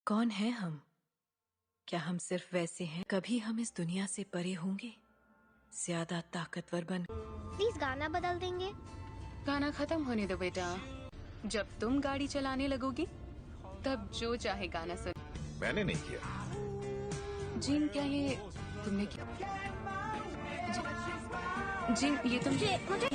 कौन है हम? क्या हम सिर्फ वैसे हैं? कभी हम इस दुनिया से परे होंगे, ज्यादा ताकतवर बन। प्लीज गाना बदल देंगे? गाना खत्म होने दो बेटा। जब तुम गाड़ी चलाने लगोगी तब जो चाहे गाना सुन। मैंने नहीं किया। जिन क्या ये तुमने किया? जिन ये तुम मुझे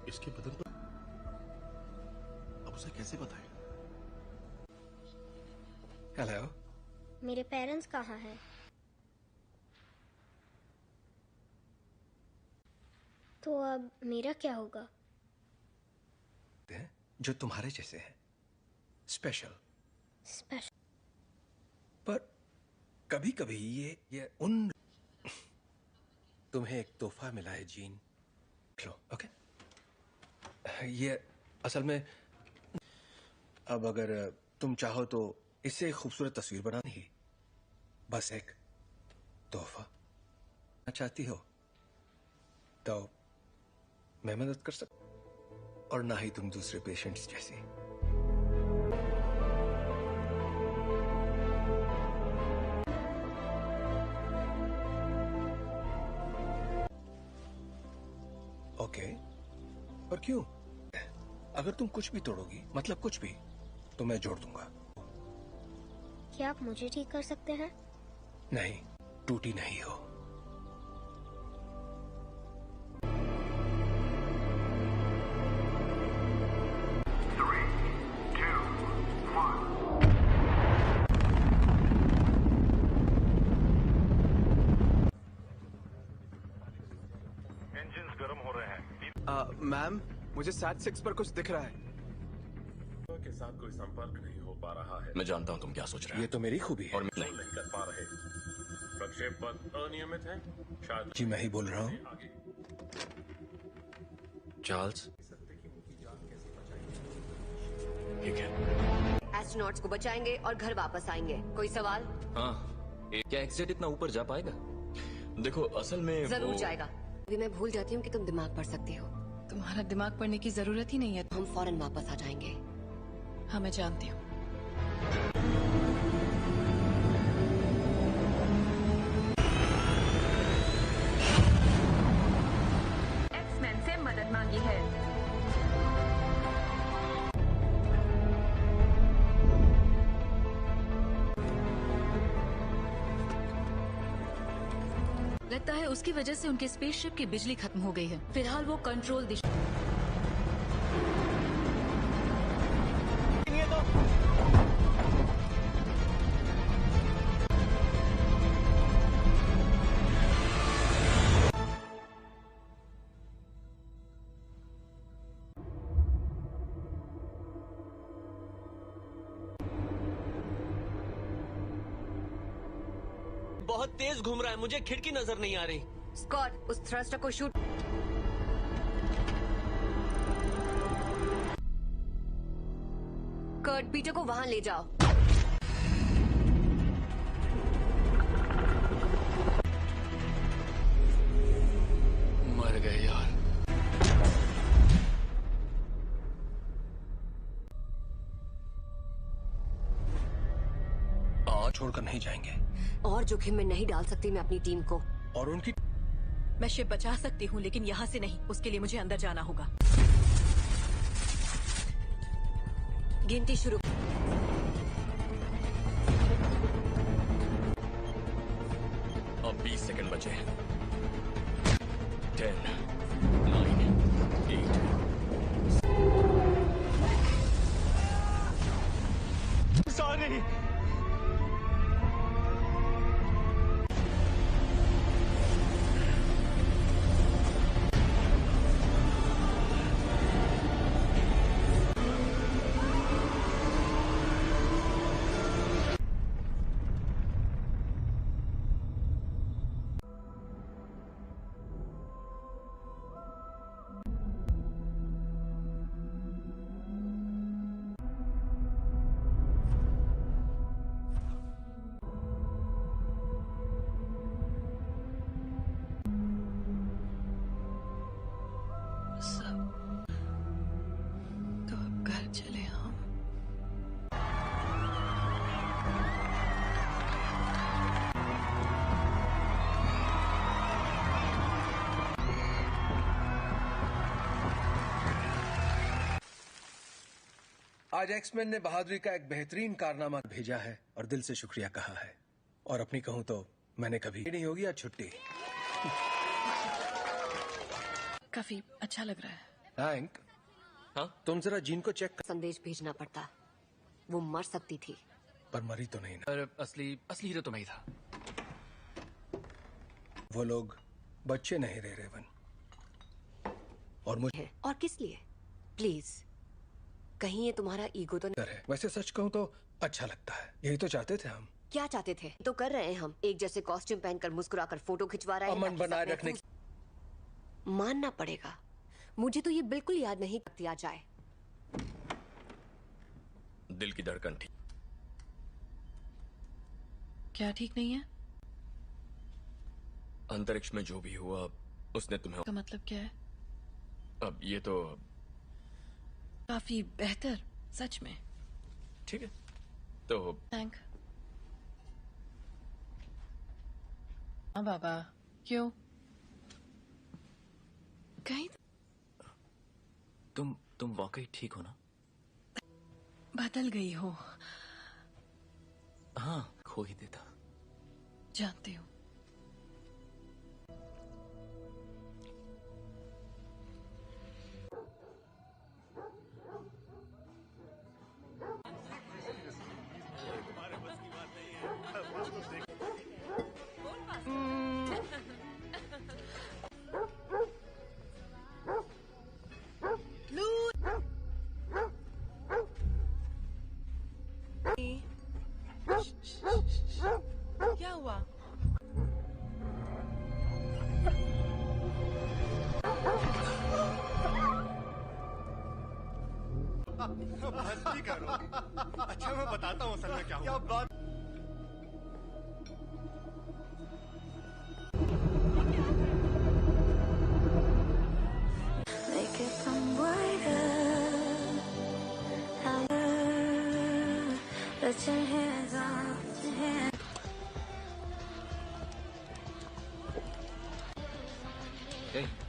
इसके बदन पर अब उसे कैसे बताएं? हेलो, मेरे पेरेंट्स कहाँ हैं? तो अब मेरा क्या होगा? जो तुम्हारे जैसे हैं, स्पेशल। पर कभी कभी ये उन तुम्हें एक तोहफा मिला है जीन, लो। ओके, ये असल में अब अगर तुम चाहो तो इससे एक खूबसूरत तस्वीर बनानी ही, बस एक तोहफा चाहती हो तो मैं मदद कर सकता, और ना ही तुम दूसरे पेशेंट्स जैसी। ओके, पर क्यों? अगर तुम कुछ भी तोड़ोगी, मतलब कुछ भी, तो मैं जोड़ दूंगा। क्या आप मुझे ठीक कर सकते हैं? नहीं, टूटी नहीं हो। इंजन्स गर्म हो रहे हैं। मैम, मुझे SAT-6 पर कुछ दिख रहा है। के साथ कोई संपर्क नहीं हो पा रहा है। मैं जानता हूं तुम क्या सोच रहे ये हो। तो मेरी खूबी है। और नहीं कर पा रहे। प्रक्षेप पथ अनियमित है। शायद जी मैं ही बोल रहा हूँ। आगे चार्ल्स, ठीक है। एस्ट्रोनॉट्स को बचाएंगे और घर वापस आएंगे। कोई सवाल? हाँ, क्या एक्सजेट इतना ऊपर जा पाएगा? देखो असल में जरूर जाएगा। अभी मैं भूल जाती हूँ कि तुम दिमाग पढ़ सकती हो। तुम्हारा दिमाग पढ़ने की जरूरत ही नहीं है। हम फौरन वापस आ जाएंगे। हाँ, मैं जानती हूँ। एक्समैन से मदद मांगी है। लगता है उसकी वजह से उनके स्पेसशिप की बिजली खत्म हो गई है। फिलहाल वो कंट्रोल दिशा। बहुत तेज घूम रहा है, मुझे खिड़की नजर नहीं आ रही। स्कॉट, उस थ्रस्टर को शूट। कर्ट, पीटर को वहां ले जाओ। मर गए यार। छोड़कर नहीं जाएंगे। और जोखिम में नहीं डाल सकती मैं अपनी टीम को। और उनकी मैं शिप बचा सकती हूँ, लेकिन यहाँ से नहीं। उसके लिए मुझे अंदर जाना होगा। गिनती शुरू। अब 20 सेकंड बचे हैं। 10, 9, 8। सॉरी। आज एक्समैन ने बहादुरी का एक बेहतरीन कारनामा भेजा है और दिल से शुक्रिया कहा है। और अपनी कहूं तो मैंने कभी नहीं होगी आज छुट्टी। काफी अच्छा लग रहा है। थैंक। हाँ? तुम जरा जीन को चेक कर। संदेश भेजना पड़ता, वो मर सकती थी। पर मरी तो नहीं ना। पर असली हीरो तो मैं ही था। वो लोग बच्चे नहीं रहे रेवन। और मुझे और किस लिए? प्लीज, कहीं ये तुम्हारा ईगो तो नहीं? है। वैसे सच कहूं तो अच्छा लगता है। यही तो चाहते थे हम। क्या चाहते थे? तो कर रहे हैं हम। एक जैसे कॉस्ट्यूम पहनकर मुस्कुराकर फोटो खिंचवा रहे हैं। अमन बनाए रखने की। मानना पड़ेगा, मुझे तो ये बिल्कुल याद नहीं दिया जाए। दिल की धड़कन ठीक। क्या ठीक नहीं है? अंतरिक्ष में जो भी हुआ उसने तुम्हें। का मतलब क्या है? अब ये तो काफी बेहतर, सच में। ठीक है तो थैंक। हाँ बाबा, क्यों? कहीं तुम वाकई ठीक हो ना? बदल गई हो। हाँ, खो ही देता। जानती हूँ। क्या हुआ? मस्ती करो। अच्छा मैं बताता हूँ असल में क्या हुआ। बात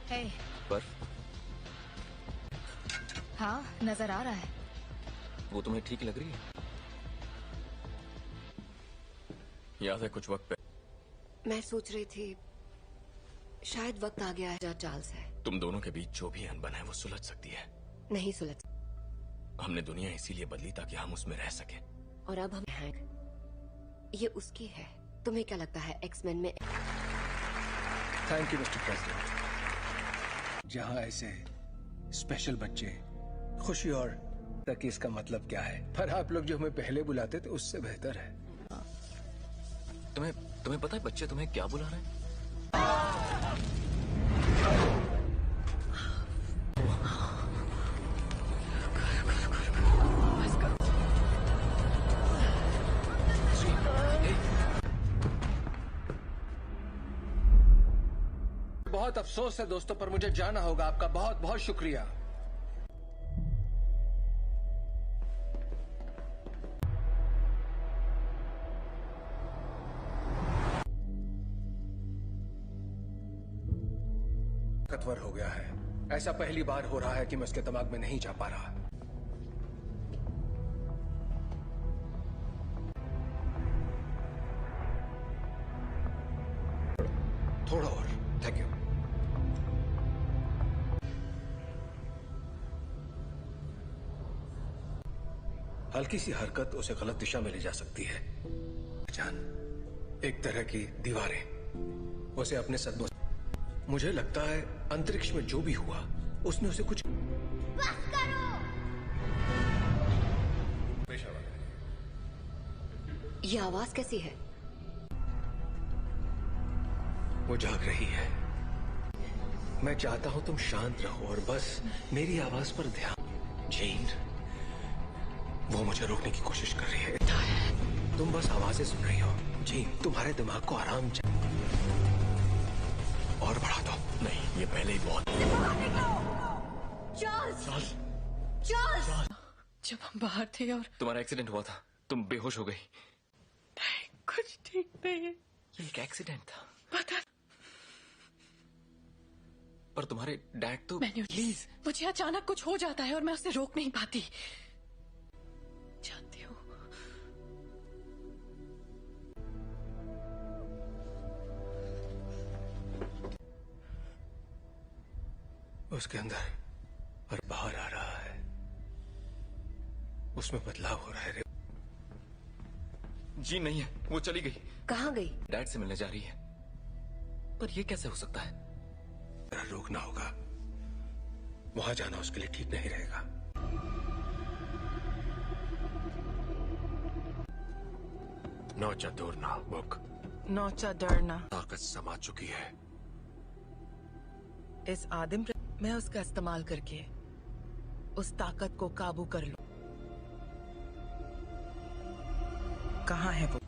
हे, बर्फ हाँ नजर आ रहा है। वो तुम्हें ठीक लग रही है? याद है कुछ वक्त पहले मैं सोच रही थी शायद वक्त आ गया है। चार्ल्स है। तुम दोनों के बीच जो भी अनबन है वो सुलझ सकती है। नहीं सुलझ। हमने दुनिया इसीलिए बदली ताकि हम उसमें रह सके। और अब हम हैं। ये उसकी है। तुम्हें क्या लगता है एक्समैन में? Thank you mister president. जहां ऐसे स्पेशल बच्चे खुशी और तक इसका मतलब क्या है, पर आप लोग जो हमें पहले बुलाते थे उससे बेहतर है। तुम्हें पता है बच्चे तुम्हें क्या बुला रहे हैं? बहुत अफसोस है दोस्तों, पर मुझे जाना होगा। आपका बहुत बहुत शुक्रिया। ताकतवर हो गया है। ऐसा पहली बार हो रहा है कि मैं उसके दिमाग में नहीं जा पा रहा। थोड़ा और। Thank you. हल्की सी हरकत उसे गलत दिशा में ले जा सकती है। जान, एक तरह की दीवारें उसे अपने सदमों। मुझे लगता है अंतरिक्ष में जो भी हुआ उसने उसे कुछ। बस करो। ये आवाज कैसी है? वो जाग रही है। मैं चाहता हूं तुम शांत रहो और बस मेरी आवाज पर ध्यान। जीन, वो मुझे रोकने की कोशिश कर रही है। तुम बस आवाजें सुन रही हो। जीन, तुम्हारे दिमाग को आराम और बढ़ा दो। नहीं, ये पहले ही बहुत। चार्ल्स! चार्ल्स! जब हम बाहर थे और तुम्हारा एक्सीडेंट हुआ था, तुम बेहोश हो गई। नहीं, कुछ ठीक नहीं है। ये एक एक्सीडेंट था। पता। पर तुम्हारे डैड तो। प्लीज, मुझे अचानक कुछ हो जाता है और मैं उसे रोक नहीं पाती। उसके अंदर और बाहर आ रहा है, उसमें बदलाव हो रहा है। जी नहीं है, वो चली गई। कहाँ गई? डैड से मिलने जा रही है। पर ये कैसे हो सकता है? रोकना होगा, वहां जाना उसके लिए ठीक नहीं रहेगा। नौचा दूरना बुक, नौचा डरना ताकत समा चुकी है। इस आदिम मैं उसका इस्तेमाल करके उस ताकत को काबू कर लूं। कहाँ है वो?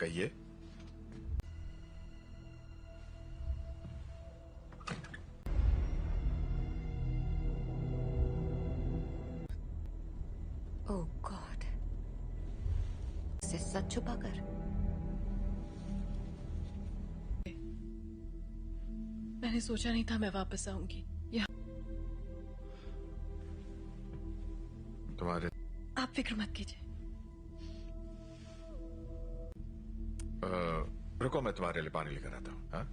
कहिए। ओह गॉड, से सच छुपाकर। मैंने सोचा नहीं था मैं वापस आऊंगी यहाँ। तुम्हारे आप फिक्र मत कीजिए। रुको, मैं तुम्हारे लिए पानी लेकर आता हूँ। हाँ?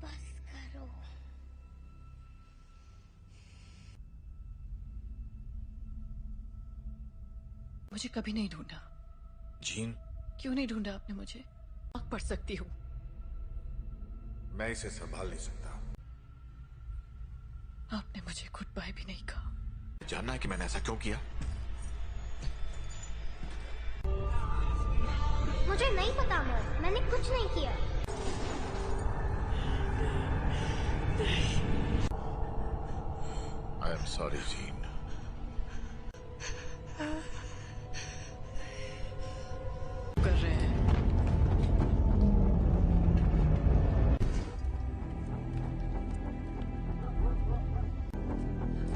बस करो। मुझे कभी नहीं ढूंढा। जीन, क्यों नहीं ढूंढा आपने मुझे? आग पढ़ सकती हूँ। मैं इसे संभाल नहीं सकता। आपने मुझे गुड बाय भी नहीं कहा। जानना है कि मैंने ऐसा क्यों किया? मुझे नहीं पता मॉम, मैंने कुछ नहीं किया। I am sorry gene. कर रहे हैं।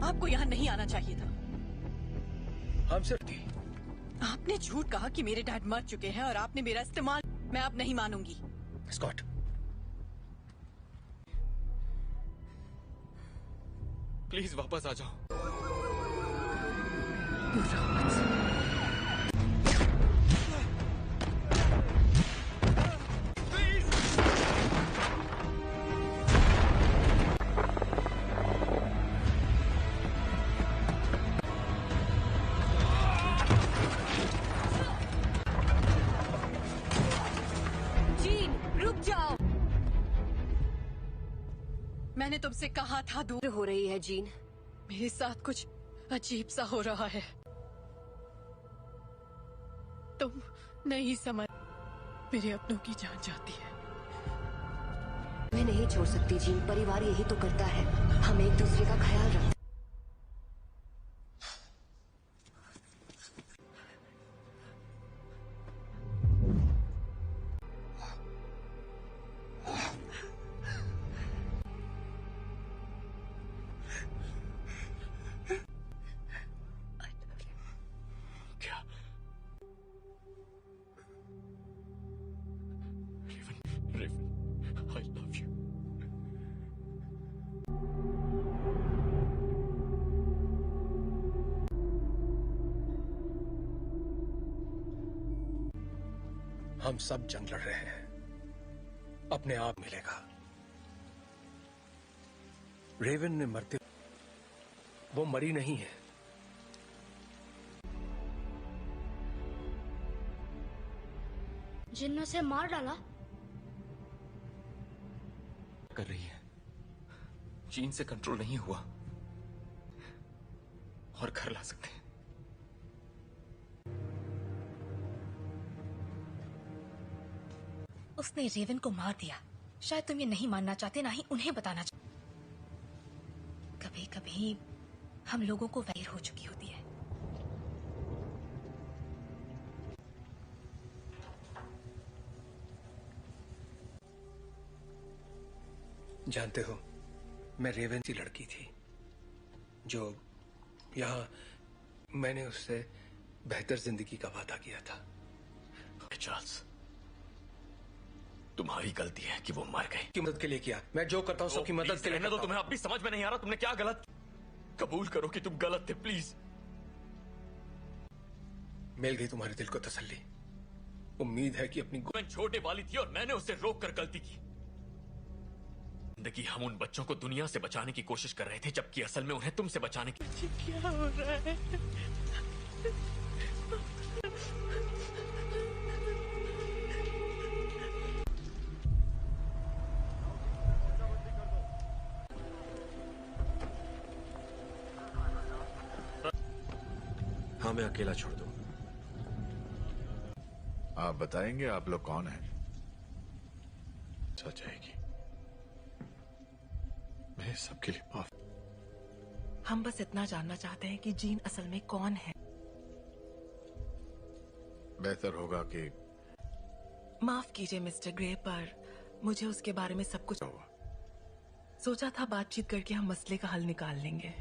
आपको यहाँ नहीं आना चाहिए था। हम सिर्फ थी। आपने झूठ कहा कि मेरे डैड मर चुके हैं और आपने मेरा इस्तेमाल। मैं अब नहीं मानूंगी। स्कॉट, प्लीज वापस आ जाओ। जीन, रुक जाओ। मैंने तुमसे कहा था दूर हो रही है जीन। मेरे साथ कुछ अजीब सा हो रहा है। तुम नहीं समझ। मेरे अपनों की जान जाती है। मैं नहीं छोड़ सकती जीन, परिवार यही तो करता है। हम एक दूसरे का ख्याल रखते। I love you. हम सब जंग लड़ रहे हैं, अपने आप मिलेगा। रेवन ने मरते, वो मरी नहीं है। जिन्हों से मार डाला। कर रही है। जीन से कंट्रोल नहीं हुआ और घर ला सकते हैं। उसने रेवन को मार दिया। शायद तुम ये नहीं मानना चाहते, ना ही उन्हें बताना चाहते। कभी कभी हम लोगों को वैर हो चुकी होती है। जानते हो, मैं रेवन सी लड़की थी जो यहाँ मैंने उससे बेहतर जिंदगी का वादा किया था। चार्ल्स, तुम्हारी गलती है कि वो मर गई। की मदद के लिए किया, मैं जो करता हूँ सबकी मदद के लिए। तो तुम्हें अब भी समझ में नहीं आ रहा तुमने क्या गलत। कबूल करो कि तुम गलत थे प्लीज। मिल गई तुम्हारे दिल को तसल्ली। उम्मीद है कि अपनी छोटे वाली थी और मैंने उसे रोक कर गलती की। जिंदगी हम उन बच्चों को दुनिया से बचाने की कोशिश कर रहे थे, जबकि असल में उन्हें तुमसे बचाने की। क्या हो रहा है? हाँ, मैं अकेला छोड़ दूं। आप बताएंगे आप लोग कौन हैं? सच जाएगी। मैं सबके लिए माफ। हम बस इतना जानना चाहते हैं कि जीन असल में कौन है। बेहतर होगा कि माफ कीजिए मिस्टर ग्रे, पर मुझे उसके बारे में सब कुछ हुआ। सोचा था बातचीत करके हम मसले का हल निकाल लेंगे।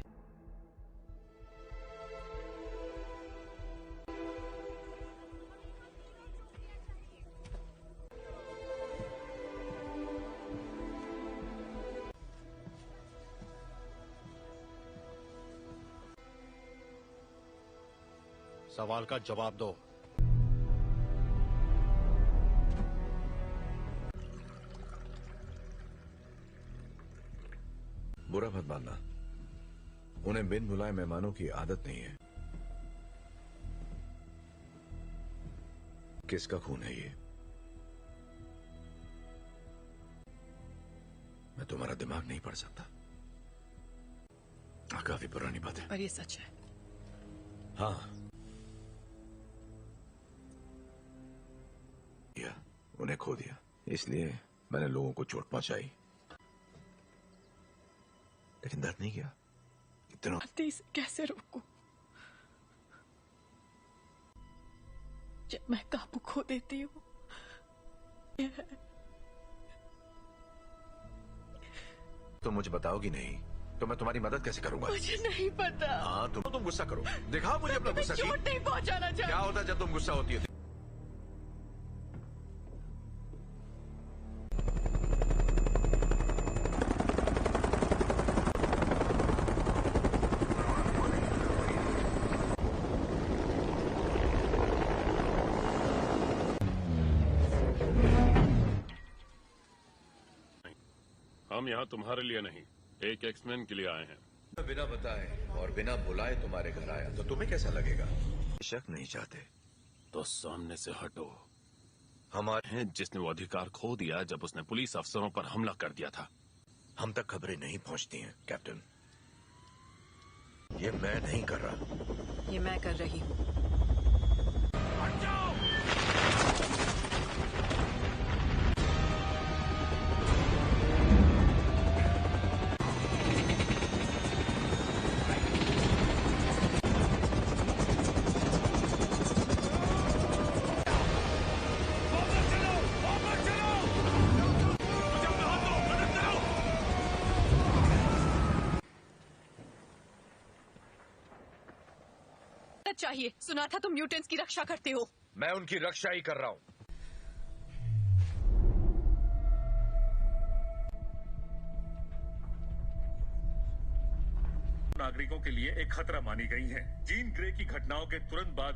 सवाल का जवाब दो। बुरा मत मानना, उन्हें बिन बुलाए मेहमानों की आदत नहीं है। किसका खून है ये? मैं तुम्हारा दिमाग नहीं पढ़ सकता। काफी पुरानी बात है, पर ये सच है। हाँ, उन्हें खो दिया, इसलिए मैंने लोगों को चोट पहुंचाई, लेकिन दर्द नहीं किया। इतना इसे कैसे रोकूं? जब मैं काबू खो देती हूँ। तो मुझे बताओगी नहीं तो मैं तुम्हारी मदद कैसे करूंगा? मुझे नहीं पता। हाँ, तुम गुस्सा करो, दिखाओ मुझे अपना गुस्सा। चोट नहीं पहुंचाना चाहती। क्या होता है जब तुम गुस्सा होती है? हम यहाँ तुम्हारे लिए नहीं, एक एक्समैन के लिए आए हैं। बिना बताए और बिना बुलाए तुम्हारे घर आया तो तुम्हें कैसा लगेगा? शक नहीं चाहते तो सामने से हटो। हमारे हैं जिसने वो अधिकार खो दिया जब उसने पुलिस अफसरों पर हमला कर दिया था। हम तक खबरें नहीं पहुंचती हैं कैप्टन। ये मैं नहीं कर रहा, ये मैं कर रही हूँ। चाहिए, सुना था तुम म्यूटेंट्स की रक्षा करते हो। मैं उनकी रक्षा ही कर रहा हूं। नागरिकों के लिए एक खतरा मानी गई हैं। जीन ग्रे की घटनाओं के तुरंत बाद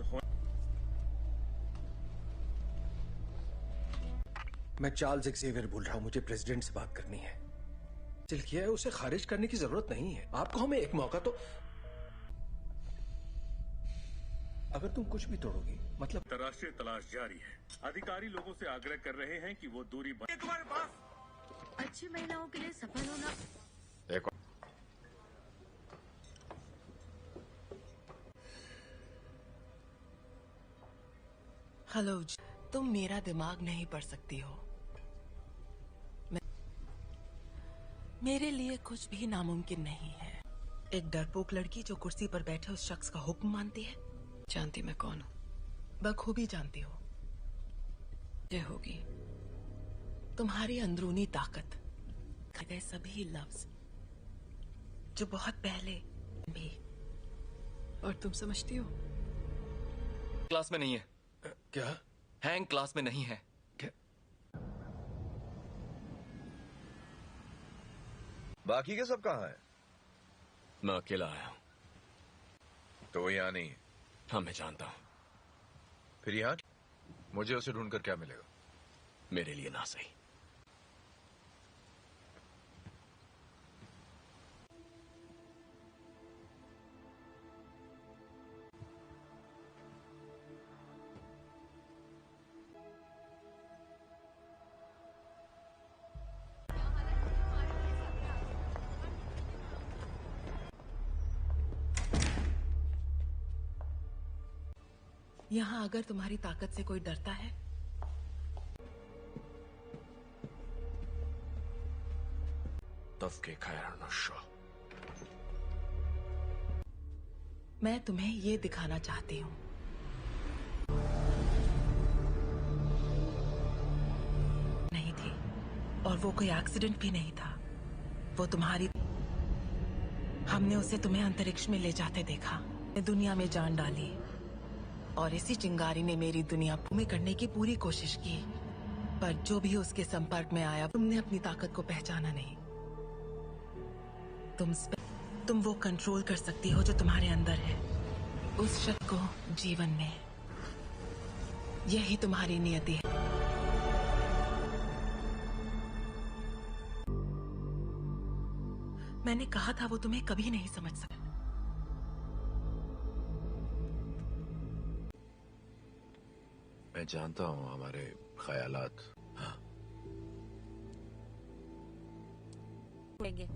मैं चार्ल्स एक्सेवियर बोल रहा हूं, मुझे प्रेसिडेंट से बात करनी है। दिल किया है, उसे खारिज करने की जरूरत नहीं है। आपको हमें एक मौका तो। अगर तुम कुछ भी तोड़ोगी मतलब। अंतर्राष्ट्रीय तलाश जारी है। अधिकारी लोगों से आग्रह कर रहे हैं कि वो दूरी तुम्हारे पास अच्छी महिलाओं के लिए सफल होना। एक हेलो, तुम मेरा दिमाग नहीं पढ़ सकती हो। मेरे लिए कुछ भी नामुमकिन नहीं है। एक डरपोक लड़की जो कुर्सी पर बैठे उस शख्स का हुक्म मानती है। जानती मैं कौन हूँ? बखूबी जानती हो। ये होगी तुम्हारी अंदरूनी ताकत, गए सभी लफ्ज जो बहुत पहले भी। और तुम समझती हो? क्लास में नहीं है। क्या? हैंग क्लास में नहीं है। बाकी के सब कहाँ हैं? मैं अकेला आया हूं। तो वो यहाँ नहीं है। हाँ, मैं जानता हूं। फिर यहाँ मुझे उसे ढूंढकर क्या मिलेगा? मेरे लिए ना सही। यहाँ अगर तुम्हारी ताकत से कोई डरता है तफके खैर नशा। मैं तुम्हें ये दिखाना चाहती हूँ। नहीं थी, और वो कोई एक्सीडेंट भी नहीं था। वो तुम्हारी, हमने उसे तुम्हें अंतरिक्ष में ले जाते देखा, दुनिया में जान डाली, और इसी चिंगारी ने मेरी दुनिया भूमि करने की पूरी कोशिश की। पर जो भी उसके संपर्क में आया, तुमने अपनी ताकत को पहचाना नहीं। तुम वो कंट्रोल कर सकती हो जो तुम्हारे अंदर है, उस शक्ति को जीवन में। यही तुम्हारी नियति है। मैंने कहा था वो तुम्हें कभी नहीं समझ सका। मैं जानता हूँ हमारे ख्यालात। हाँ। लेंगे।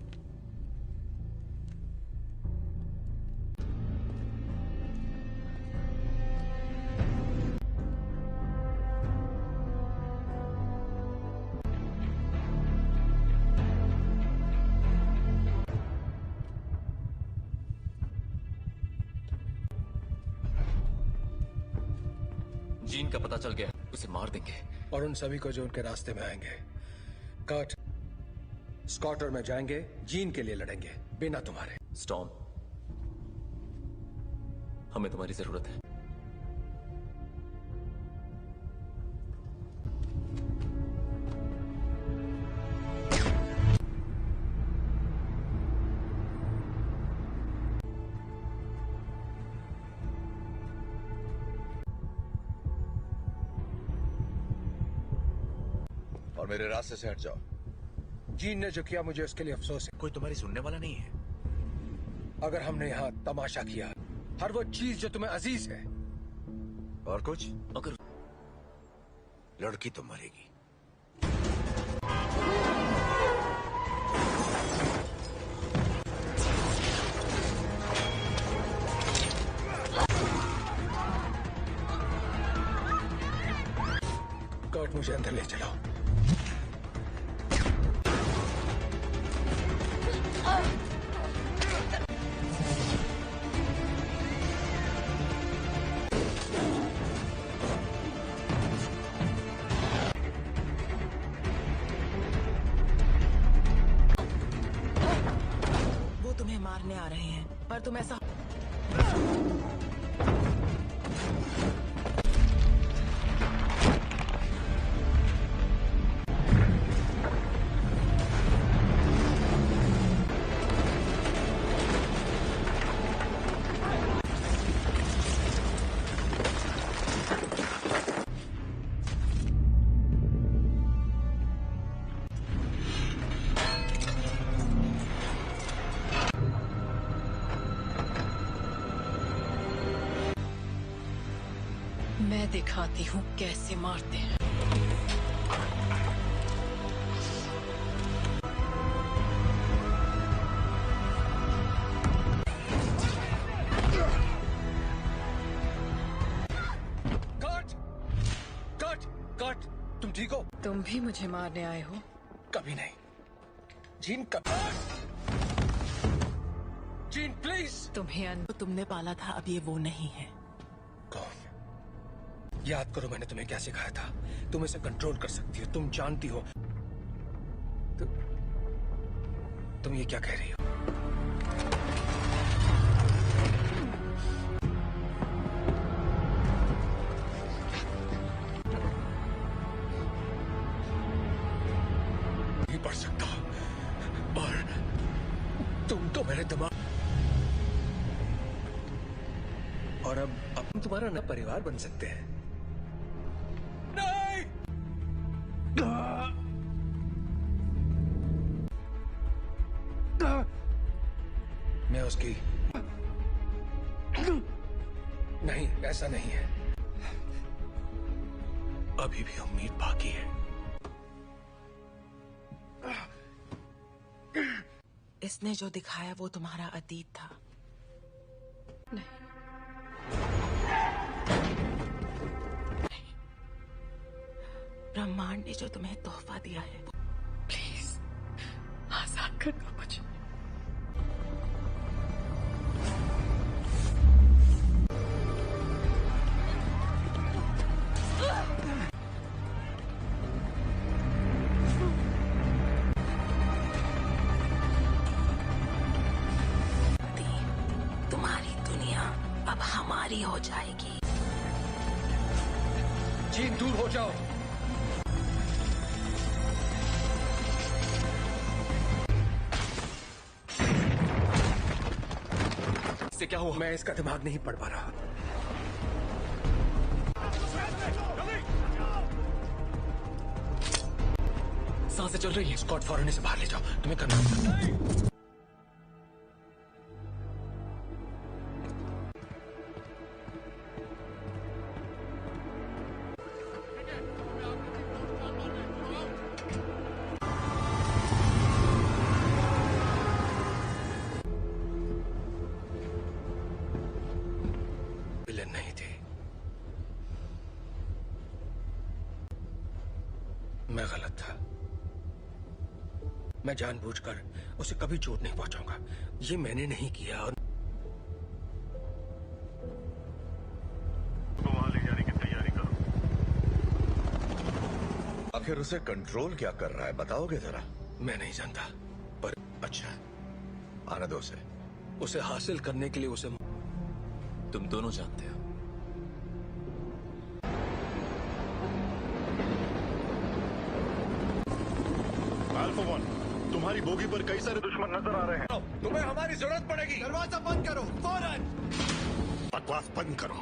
जीन का पता चल गया, उसे मार देंगे। और उन सभी को जो उनके रास्ते में आएंगे। कर्ट, स्कॉट और मैं जाएंगे, जीन के लिए लड़ेंगे, बिना तुम्हारे। स्टॉर्म, हमें तुम्हारी जरूरत है। मेरे रास्ते से हट जाओ। जीन ने जो किया मुझे उसके लिए अफसोस है। कोई तुम्हारी सुनने वाला नहीं है। अगर हमने यहाँ तमाशा किया, हर वो चीज जो तुम्हें अजीज है, और कुछ, अगर लड़की तो मरेगी। कर्ट, मुझे अंदर ले चलो। वो तुम्हें मारने आ रहे हैं, पर तुम ऐसा मैं दिखाती हूँ कैसे मारते हैं। कर्ट, तुम ठीक हो? तुम भी मुझे मारने आए हो? कभी नहीं। जीन, कभी। Gene, please. तुमने पाला था, अब ये वो नहीं है। कौन? याद करो मैंने तुम्हें क्या सिखाया था। तुम इसे कंट्रोल कर सकती हो, तुम जानती हो। तुम ये क्या कह रही हो? नहीं पढ़ सकता, और और अब हम तुम्हारा नया परिवार बन सकते हैं। नहीं! मैं उसकी नहीं, ऐसा नहीं है। अभी भी उम्मीद बाकी है। इसने जो दिखाया वो तुम्हारा अतीत था। नहीं, ब्रह्मांड ने जो तुम्हें तोहफा दिया है, प्लीज आजाद कर दो मुझे। तुम्हारी दुनिया अब हमारी हो जाएगी। जीन, दूर हो जाओ। इससे क्या हुआ? मैं इसका दिमाग नहीं पढ़ पा रहा। सांसें चल रही है। स्कॉट, फौरन इसे बाहर ले जाओ। तुम्हें करना होगा। विलन नहीं थे, मैं गलत था। मैं जानबूझकर उसे कभी चोट नहीं पहुंचाऊंगा। ये मैंने नहीं किया। और तो वहां ले जाने की तैयारी करो। आखिर उसे कंट्रोल क्या कर रहा है, बताओगे जरा? मैं नहीं जानता, पर अच्छा, आने दो उसे। उसे हासिल करने के लिए उसे तुम दोनों जानते हो। अल्फा 1, तुम्हारी बोगी पर कई सारे दुश्मन नजर आ रहे हैं। तुम्हें हमारी जरूरत पड़ेगी। दरवाजा बंद करो फौरन। बकवास बंद करो।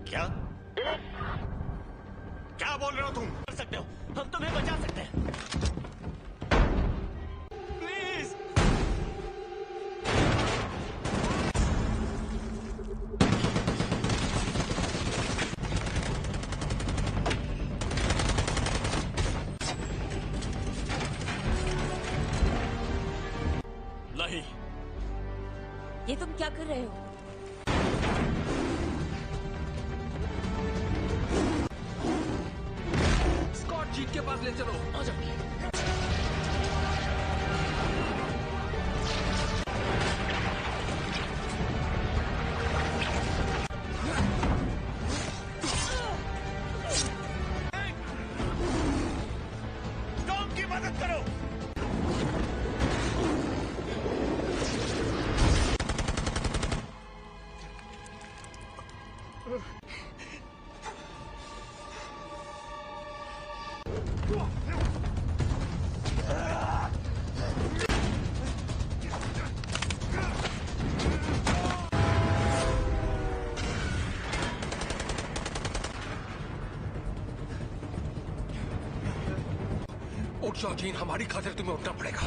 क्या क्या बोल रहे हो तुम? कर सकते हो, हम तुम्हें बचा सकते हैं। प्लीज। नहीं, ये तुम क्या कर रहे हो? स्कॉट, जीन के पास ले चलो। आ जाओ। टॉम की मदद करो। उठ जाओ जीन, हमारी खातिर तुम्हें उठना पड़ेगा।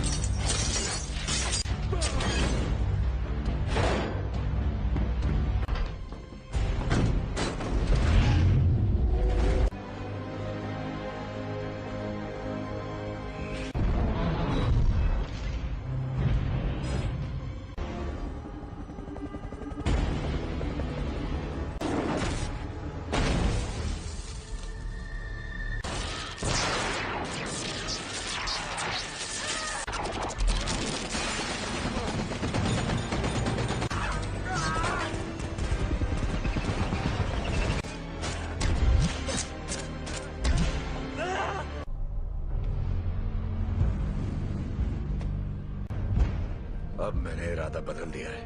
अब मैंने इरादा बदल दिया है।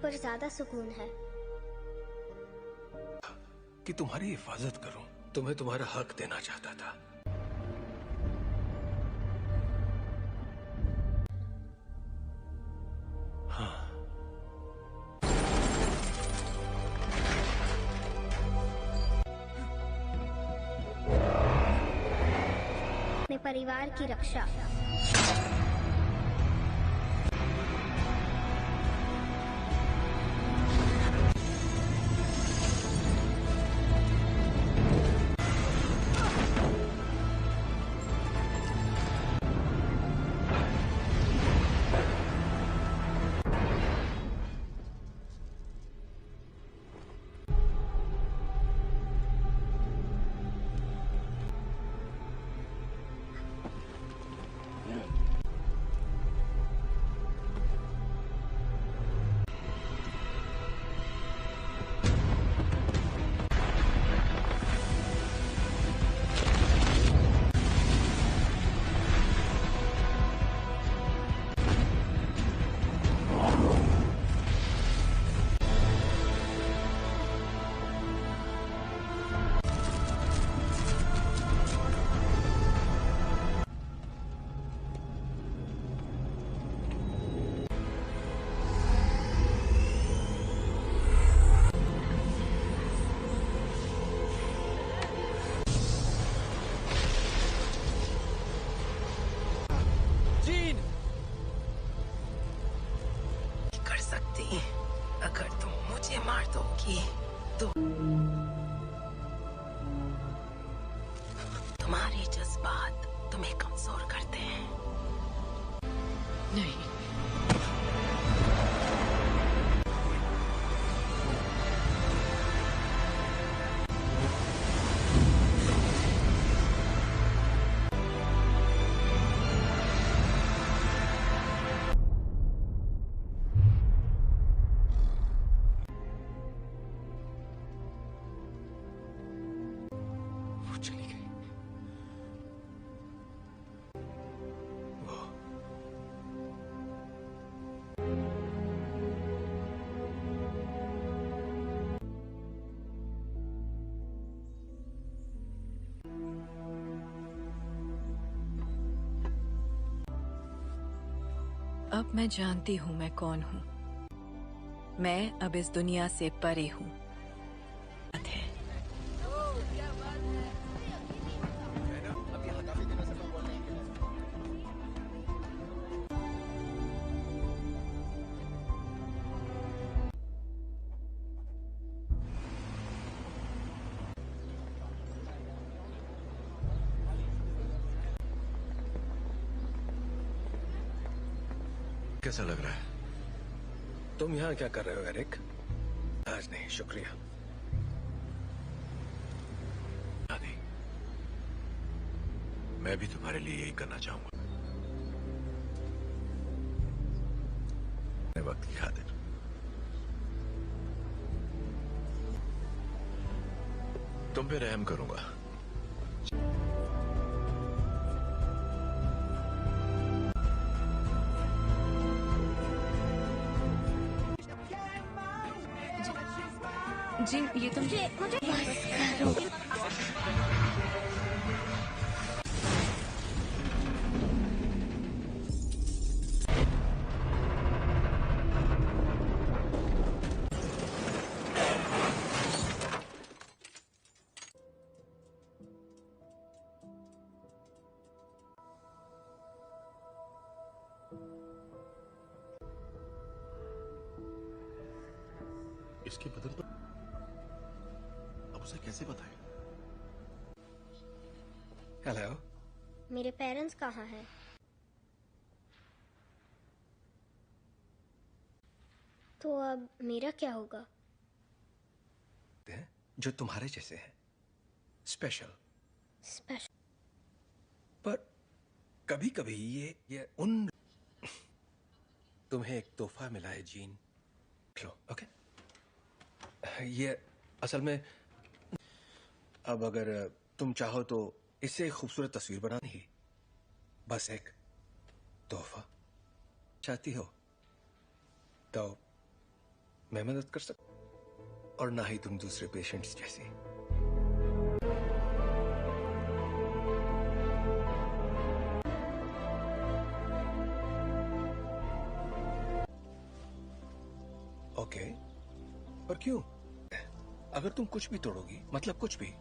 पर ज्यादा सुकून है। कि तुम्हारी हिफाजत करूं, तुम्हें तुम्हारा हक देना चाहता था। हाँ, अपने परिवार की रक्षा। कर सकती अगर तुम मुझे मार दोगी तो तुम्हारे जज्बात तुम्हें कमजोर करते हैं। नहीं, चली गई। अब मैं जानती हूँ मैं कौन हूँ। मैं अब इस दुनिया से परे हूँ। कैसा लग रहा है? तुम यहाँ क्या कर रहे हो एरिक? आज नहीं, शुक्रिया। आदि, मैं भी तुम्हारे लिए यही करना चाहूंगा। वक्त की खातिर तुम पे रहम करूंगा। जी, ये तुम इसके बदन पर अब उसे कैसे बताएं? हेलो, मेरे पेरेंट्स कहाँ हैं? तो अब मेरा क्या होगा? जो तुम्हारे जैसे हैं, स्पेशल। स्पेशल। पर कभी कभी ये उन तुम्हें एक तोहफा मिला है जीन, लो। ओके, ये असल में अब अगर तुम चाहो तो इससे एक खूबसूरत तस्वीर बनानी ही, बस एक तोहफा चाहती हो तो मैं मदद कर सकता, और ना ही तुम दूसरे पेशेंट्स जैसी। ओके, पर क्यों? अगर तुम कुछ भी तोड़ोगी, मतलब कुछ भी,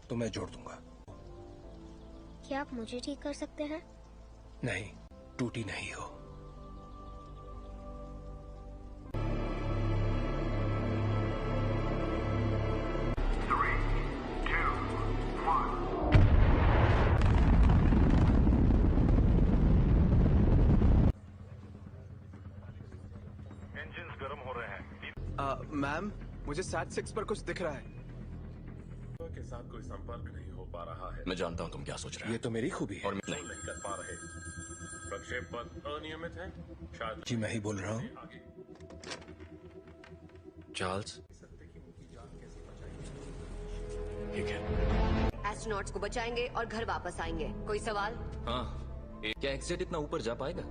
तो मैं जोड़ दूंगा। क्या आप मुझे ठीक कर सकते हैं? नहीं, टूटी नहीं हो। मैम, मुझे SAT-6 पर कुछ दिख रहा है। के साथ कोई संपर्क नहीं हो पा रहा है। मैं जानता हूँ तुम क्या सोच रहे हो। ये तो मेरी खूबी है। और नहीं कर पा रहे। प्रक्षेप पथ अनियमित है शायद। जी, मैं ही बोल रहा हूँ। चार्ल्स, ठीक है। एस्ट्रोनॉट्स को बचाएंगे और घर वापस आएंगे। कोई सवाल? हाँ, क्या एक्सेट इतना ऊपर जा पाएगा?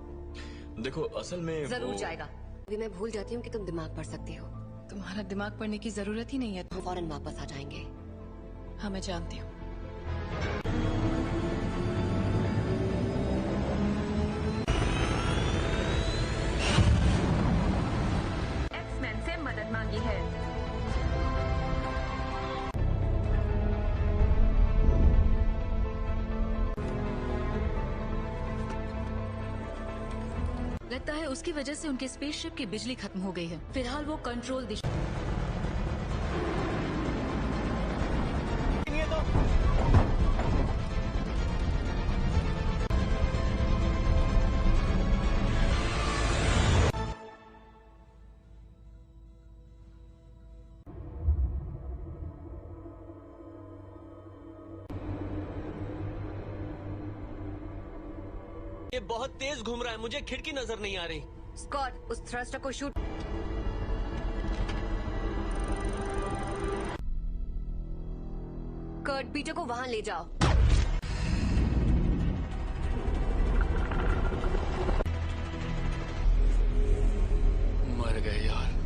देखो, असल में जरूर जाएगा। अभी मैं भूल जाती हूँ कि तुम दिमाग पढ़ सकती हो। तुम्हारा दिमाग पढ़ने की जरूरत ही नहीं है। हम फौरन वापस आ जाएंगे। हाँ, मैं जानती हूँ। एक्समैन से मदद मांगी है। लगता है उसकी वजह से उनके स्पेसशिप की बिजली खत्म हो गई है। फिलहाल वो कंट्रोल दिशा। ये बहुत तेज घूम रहा है, मुझे खिड़की नजर नहीं आ रही। स्कॉट, उस थ्रस्टर को शूट। कर्ट, पीटर को वहां ले जाओ। मर गए यार।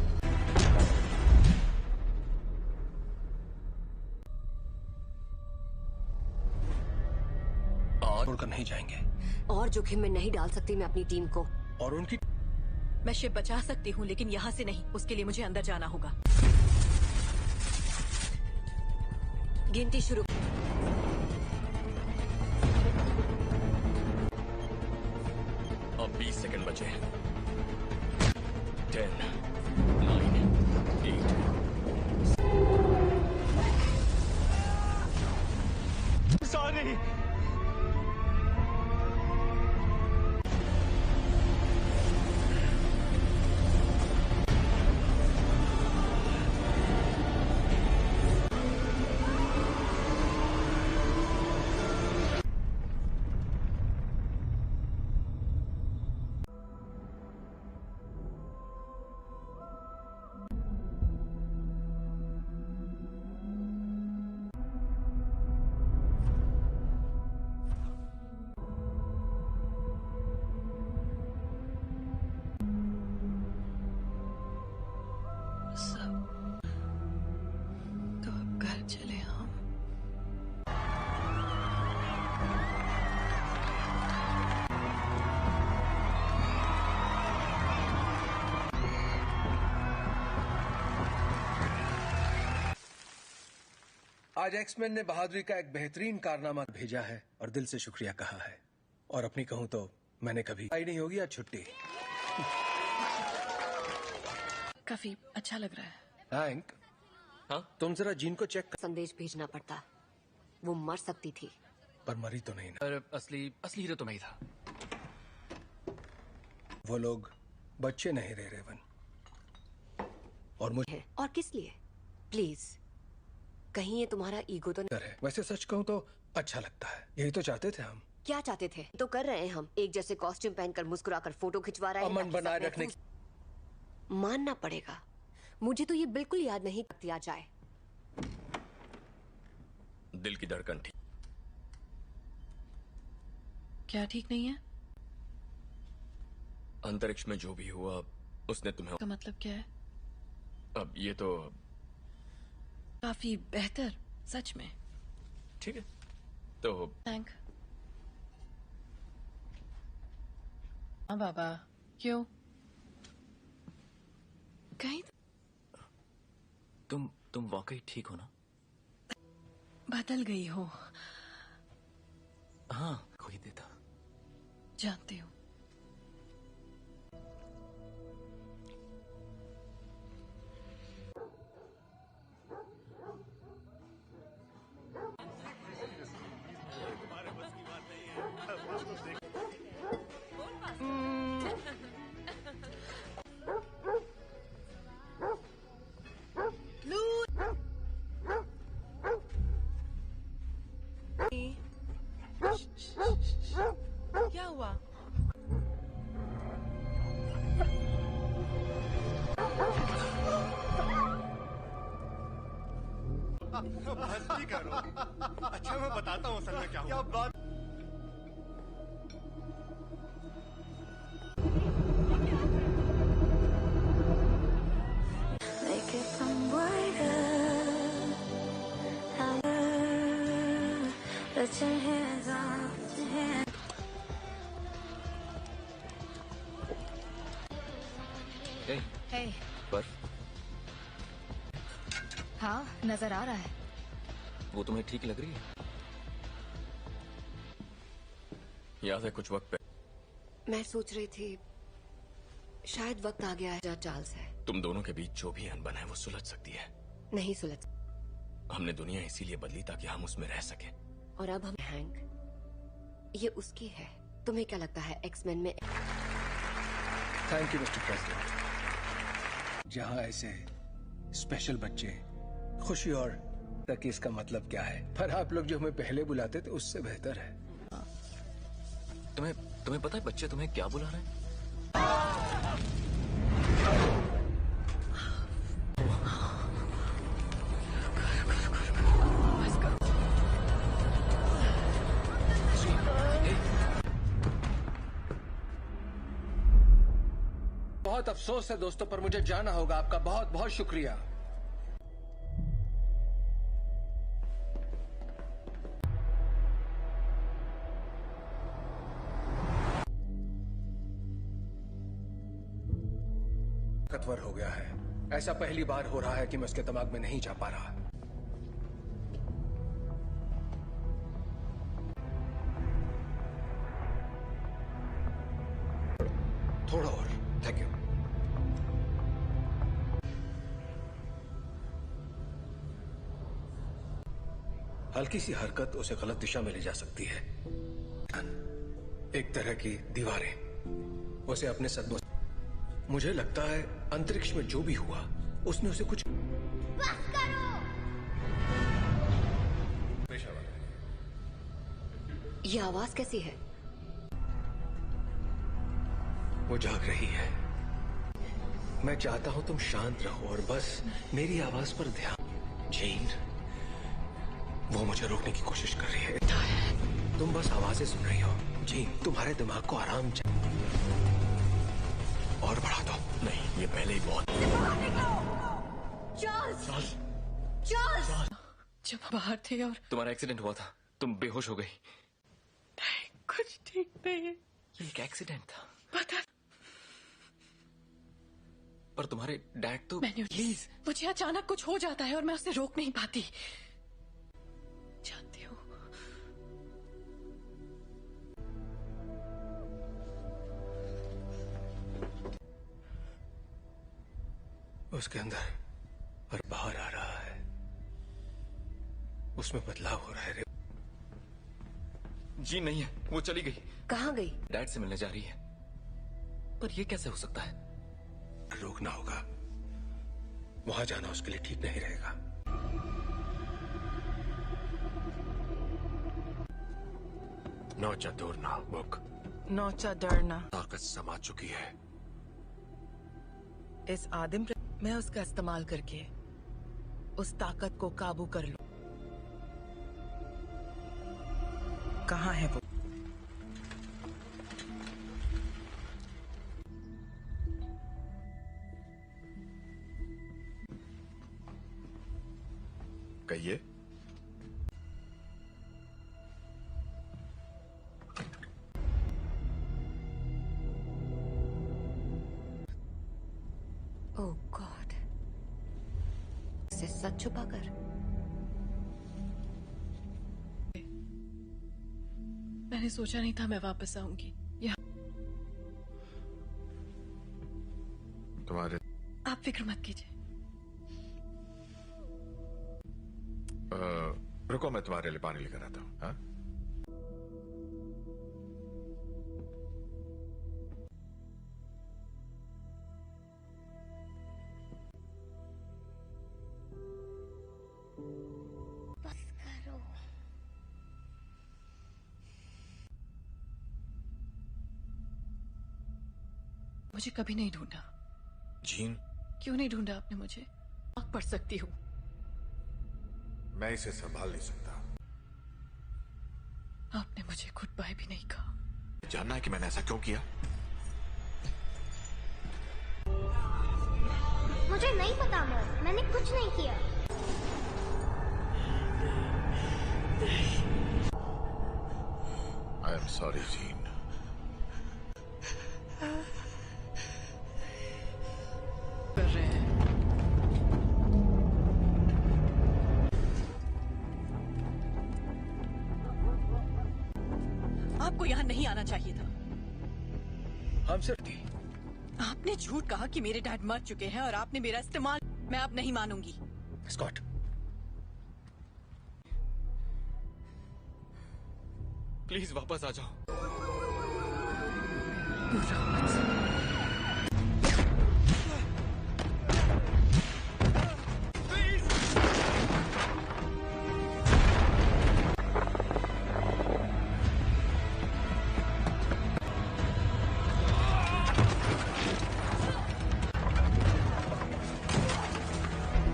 छोड़कर नहीं जाएंगे। और जोखिम में नहीं डाल सकती मैं अपनी टीम को। और उनकी मैं शिप बचा सकती हूँ, लेकिन यहाँ से नहीं। उसके लिए मुझे अंदर जाना होगा। गिनती शुरू। अब 20 सेकंड बचे। 10, 9, 8। सॉरी। तो अब घर चले हम। आज एक्समैन ने बहादुरी का एक बेहतरीन कारनामा भेजा है और दिल से शुक्रिया कहा है। और अपनी कहूं तो मैंने कभी आई नहीं होगी आज छुट्टी। काफी अच्छा लग रहा है। हैंक, हाँ? तुम जरा जीन को चेक कर। संदेश भेजना पड़ता। वो मर सकती थी। पर मरी तो नहीं ना। पर असली हीरो तो मैं ही था। वो लोग बच्चे नहीं रहे रेवन। और मुझे और किस लिए? प्लीज, कहीं ये तुम्हारा ईगो तो नहीं है? वैसे सच कहूं तो अच्छा लगता है। यही तो चाहते थे हम। क्या चाहते थे तो कर रहे हैं हम। एक जैसे कॉस्ट्यूम पहनकर मुस्कुराकर फोटो खिंचवा रहे हैं। अमन बनाए रखने। मानना पड़ेगा, मुझे तो ये बिल्कुल याद नहीं दिया जाए। दिल की धड़कन ठीक। क्या ठीक नहीं है? अंतरिक्ष में जो भी हुआ उसने तुम्हें। का मतलब क्या है? अब ये तो काफी बेहतर, सच में। ठीक है तो थैंक। हाँ बाबा, क्यों? कहीं तुम वाकई ठीक हो ना? बदल गई हो। हाँ, कोई देता। जानती हूँ। क्या हुआ? मस्ती करो। अच्छा मैं बताता हूँ असल में क्या हुआ। बात Hey. पर हाँ, नजर आ रहा है। वो तुम्हें ठीक लग रही है? याद है कुछ वक्त पहले मैं सोच रही थी शायद वक्त आ गया है। चार्ल्स है। तुम दोनों के बीच जो भी अनबन है वो सुलझ सकती है। नहीं सुलझ। हमने दुनिया इसीलिए बदली ताकि हम उसमें रह सके। और अब हम हैंक, ये उसकी है। तुम्हें क्या लगता है एक्समैन में? Thank you mister president. जहाँ ऐसे स्पेशल बच्चे खुशी और तक इसका मतलब क्या है, पर आप लोग जो हमें पहले बुलाते थे उससे बेहतर है। तुम्हें पता है बच्चे तुम्हें क्या बुला रहे हैं? बहुत अफसोस है दोस्तों, पर मुझे जाना होगा। आपका बहुत बहुत शुक्रिया। ताकतवर हो गया है। ऐसा पहली बार हो रहा है कि मैं उसके दिमाग में नहीं जा पा रहा। थोड़ा और। Thank you. हल्की सी हरकत उसे गलत दिशा में ले जा सकती है। एक तरह की दीवारें उसे अपने सदमों। मुझे लगता है अंतरिक्ष में जो भी हुआ उसने उसे कुछ। बस करो। ये आवाज कैसी है? वो जाग रही है। मैं चाहता हूं तुम शांत रहो और बस मेरी आवाज पर ध्यान। जीन, वो मुझे रोकने की कोशिश कर रही है। तुम बस आवाजें सुन रही हो। जीन, तुम्हारे दिमाग को आराम चाहिए। और बढ़ा दो। नहीं, ये पहले ही बहुत। चार्ल्स! चार्ल्स! जब बाहर थे और तुम्हारा एक्सीडेंट हुआ था, तुम बेहोश हो गई। कुछ ठीक नहीं है। ये एक एक्सीडेंट था। पता। पर तुम्हारे डैड तो। प्लीज, मुझे अचानक कुछ हो जाता है और मैं उसे रोक नहीं पाती। जानती हूँ। उसके अंदर और बाहर आ रहा है। उसमें बदलाव हो रहा है। जी नहीं है, वो चली गई। कहाँ गई? डैड से मिलने जा रही है। पर ये कैसे हो सकता है? रोकना होगा। वहां जाना उसके लिए ठीक नहीं रहेगा। नौचा दूरना बुक। नौचा डरना। ताकत समा चुकी है। इस आदिम मैं उसका इस्तेमाल करके उस ताकत को काबू कर लूं। कहाँ है वो? कहिए। ओह गॉड, इसे सच छुपा कर। मैंने सोचा नहीं था मैं वापस आऊंगी यहाँ। तुम्हारे आप फिक्र मत कीजिए। रुको, मैं तुम्हारे लिए पानी लेकर आता हूँ। हाँ? बस करो। मुझे कभी नहीं ढूंढा। जीन, क्यों नहीं ढूंढा आपने मुझे? आग पढ़ सकती हूँ। मैं इसे संभाल नहीं सकता। आपने मुझे गुड बाय भी नहीं कहा। जानना है कि मैंने ऐसा क्यों किया? मुझे नहीं पता मर, मैंने कुछ नहीं किया। I am sorry gene. कर रहे हैं। आपको यहाँ नहीं आना चाहिए था। हम सिर्फ थी। आपने झूठ कहा कि मेरे डैड मर चुके हैं और आपने मेरा इस्तेमाल। मैं अब नहीं मानूंगी। स्कॉट, प्लीज वापस आ जाओ।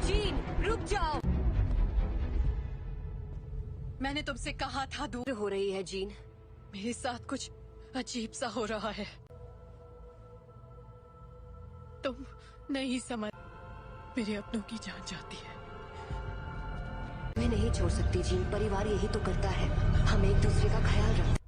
जीन, रुक जाओ। मैंने तुमसे कहा था दूर हो रही है जीन। मेरे साथ कुछ अजीब सा हो रहा है। तुम नहीं समझ। मेरे अपनों की जान जाती है। मैं नहीं छोड़ सकती जीन, परिवार यही तो करता है। हम एक दूसरे का ख्याल रखते।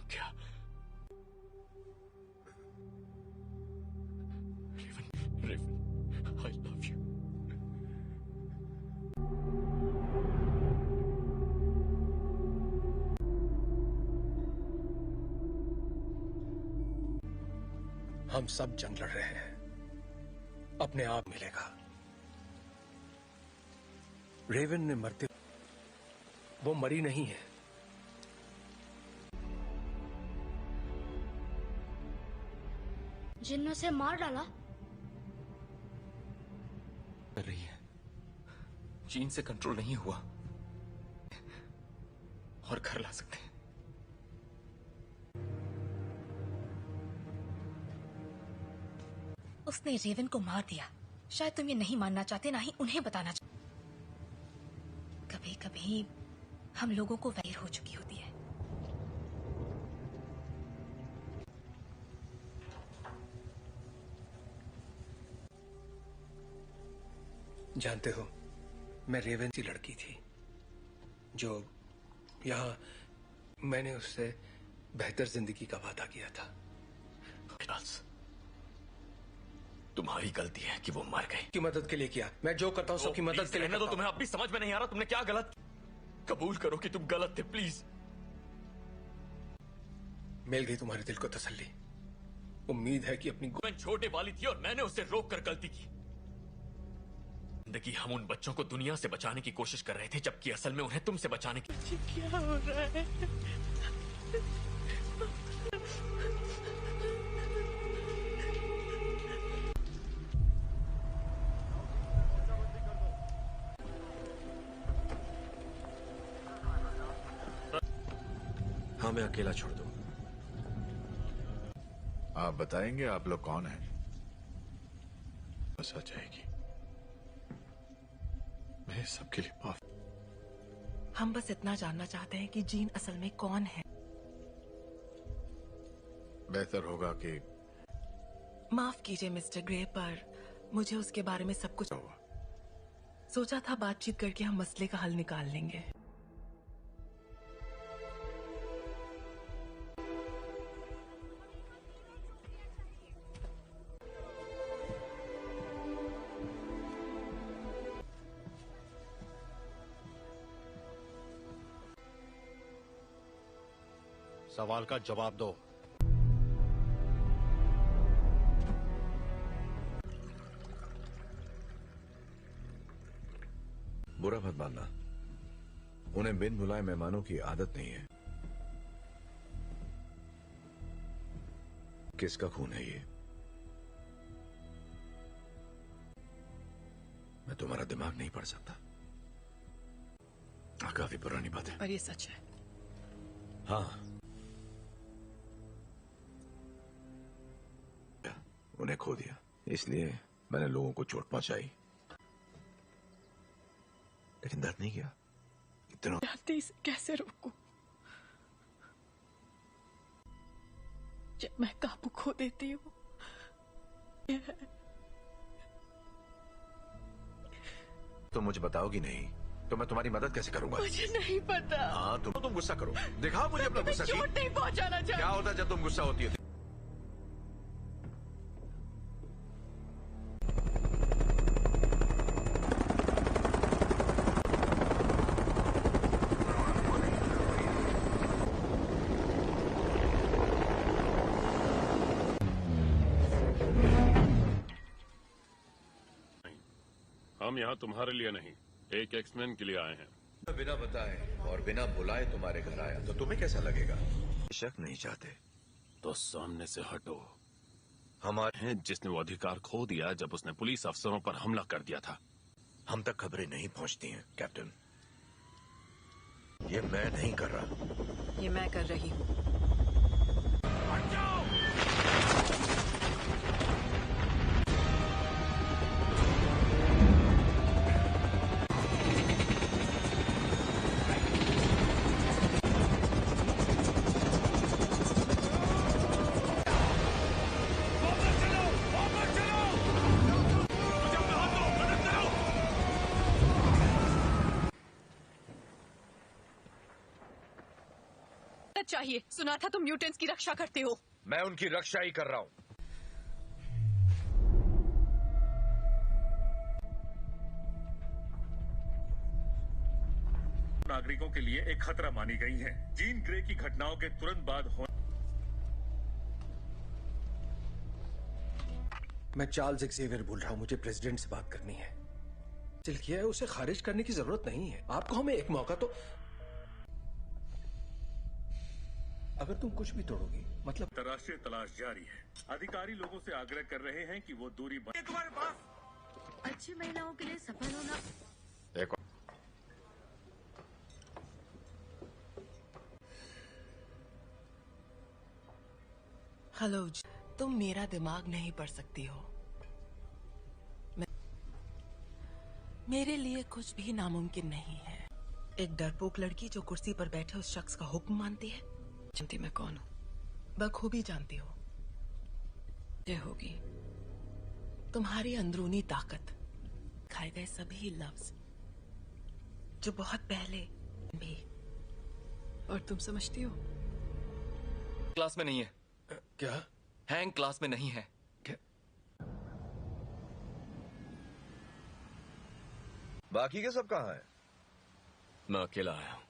क्या? Raven, I love you. हम सब जंग लड़ रहे हैं। अपने आप मिलेगा। रेवन ने मरते, वो मरी नहीं है। जिन ने उसे मार डाला। कर रही है। जीन से कंट्रोल नहीं हुआ और घर ला सकते हैं। उसने रेवन को मार दिया। शायद तुम ये नहीं मानना चाहते, ना ही उन्हें बताना चाहते। कभी कभी हम लोगों को वैर हो चुकी होती है। जानते हो, मैं रेवन सी लड़की थी जो यहाँ मैंने उससे बेहतर जिंदगी का वादा किया था। तुम्हारी गलती है कि वो मर गए। की मदद के लिए किया। मैं जो करता हूँ सबकी मदद के लिए तो तुम्हें अब भी समझ में नहीं आ रहा तुमने क्या गलत। कबूल करो कि तुम गलत थे प्लीज। मिल गई तुम्हारे दिल को तसल्ली। उम्मीद है कि अपनी छोटे वाली थी और मैंने उसे रोक कर गलती की। जिंदगी हम उन बच्चों को दुनिया से बचाने की कोशिश कर रहे थे, जबकि असल में उन्हें तुमसे बचाने की। क्या हो रहा है? हाँ, मैं अकेला छोड़ दूं। आप बताएंगे आप लोग कौन हैं? बस आ जाएगी। मैं सबके लिए माफ। हम बस इतना जानना चाहते हैं कि जीन असल में कौन है। बेहतर होगा कि माफ कीजिए मिस्टर ग्रे, पर मुझे उसके बारे में सब कुछ सोचा था। बातचीत करके हम मसले का हल निकाल लेंगे। सवाल का जवाब दो। बुरा मत मानना, उन्हें बिन बुलाए मेहमानों की आदत नहीं है। किसका खून है ये? मैं तुम्हारा दिमाग नहीं पढ़ सकता। काफी पुरानी बात है, पर ये सच है। हाँ, उन्हें खो दिया, इसलिए मैंने लोगों को चोट पहुंचाई, लेकिन दर्द नहीं किया। इतना जल्दी से कैसे रोकूं? जब मैं काबू खो देती हूँ। तो मुझे बताओगी नहीं तो मैं तुम्हारी मदद कैसे करूंगा? मुझे नहीं पता। हाँ, तुम गुस्सा करो, दिखाओ मुझे अपना गुस्सा। चोट नहीं पहुंचाना चाहिए। क्या होता है जब तुम गुस्सा होती है? हम यहाँ तुम्हारे लिए नहीं, एक एक्समैन के लिए आए हैं। बिना बताए और बिना बुलाए तुम्हारे घर आया तो तुम्हें कैसा लगेगा? शक नहीं चाहते तो सामने से हटो। हमारे हैं जिसने वो अधिकार खो दिया जब उसने पुलिस अफसरों पर हमला कर दिया था। हम तक खबरें नहीं पहुंचती हैं कैप्टन। ये मैं नहीं कर रहा, ये मैं कर रही हूँ। चाहिए। सुना था तुम म्यूटेंट्स की रक्षा करते हो। मैं उनकी रक्षा ही कर रहा हूं। नागरिकों के लिए एक खतरा मानी गई हैं। जीन ग्रे की घटनाओं के तुरंत बाद मैं चार्ल्स एक्सेवियर बोल रहा हूं। मुझे प्रेसिडेंट से बात करनी है। दिल किया है, उसे खारिज करने की जरूरत नहीं है। आपको हमें एक मौका तो। अगर तुम कुछ भी तोड़ोगी मतलब। अंतर्राष्ट्रीय तलाश जारी है। अधिकारी लोगों से आग्रह कर रहे हैं कि वो दूरी तुम्हारे पास। अच्छी महिलाओं के लिए सफल होना। देखो, हेलो, तुम मेरा दिमाग नहीं पढ़ सकती हो। मेरे लिए कुछ भी नामुमकिन नहीं है। एक डरपोक लड़की जो कुर्सी पर बैठे उस शख्स का हुक्म मानती है। जानती मैं कौन हूँ? बखूबी जानती हो। ये होगी तुम्हारी अंदरूनी ताकत, खाए गए सभी लफ्ज जो बहुत पहले भी। और तुम समझती हो? क्लास में नहीं है। क्या? हैंग क्लास में नहीं है। क्या? बाकी के सब कहाँ हैं? मैं अकेला आया हूँ।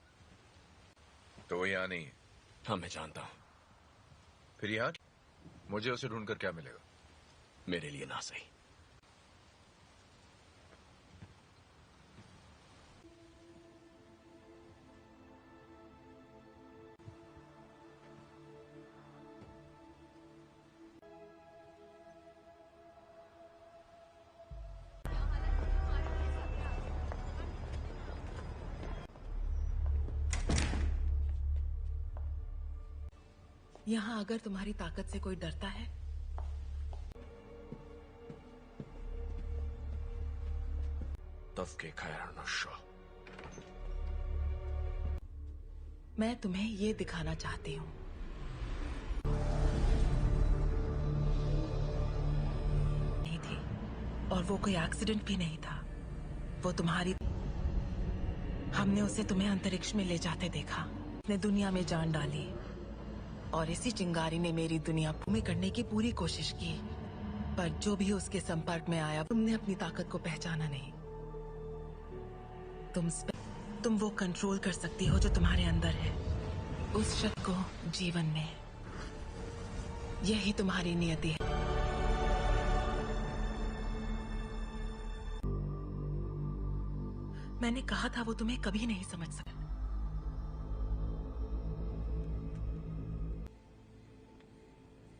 तो वो यहाँ नहीं है? हाँ, मैं जानता हूँ। फिर यहाँ मुझे उसे ढूंढकर क्या मिलेगा? मेरे लिए ना सही। यहाँ अगर तुम्हारी ताकत से कोई डरता है तफके खैर नशा। मैं तुम्हें ये दिखाना चाहती हूँ। नहीं थी, और वो कोई एक्सीडेंट भी नहीं था। वो तुम्हारी, हमने उसे तुम्हें अंतरिक्ष में ले जाते देखा। उसने दुनिया में जान डाली, और इसी चिंगारी ने मेरी दुनिया में करने की पूरी कोशिश की। पर जो भी उसके संपर्क में आया, तुमने अपनी ताकत को पहचाना नहीं। तुम वो कंट्रोल कर सकती हो जो तुम्हारे अंदर है, उस शक्ति को जीवन में। यही तुम्हारी नियति है। मैंने कहा था वो तुम्हें कभी नहीं समझ सका।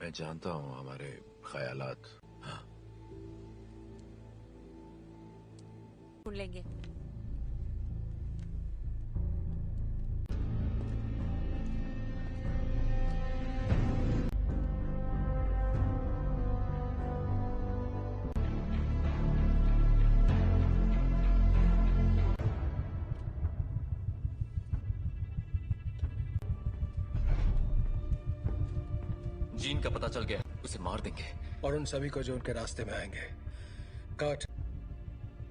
मैं जानता हूं हमारे ख्यालात। हाँ, सुन लेंगे। जीन का पता चल गया, उसे मार देंगे। और उन सभी को जो उनके रास्ते में आएंगे। कर्ट,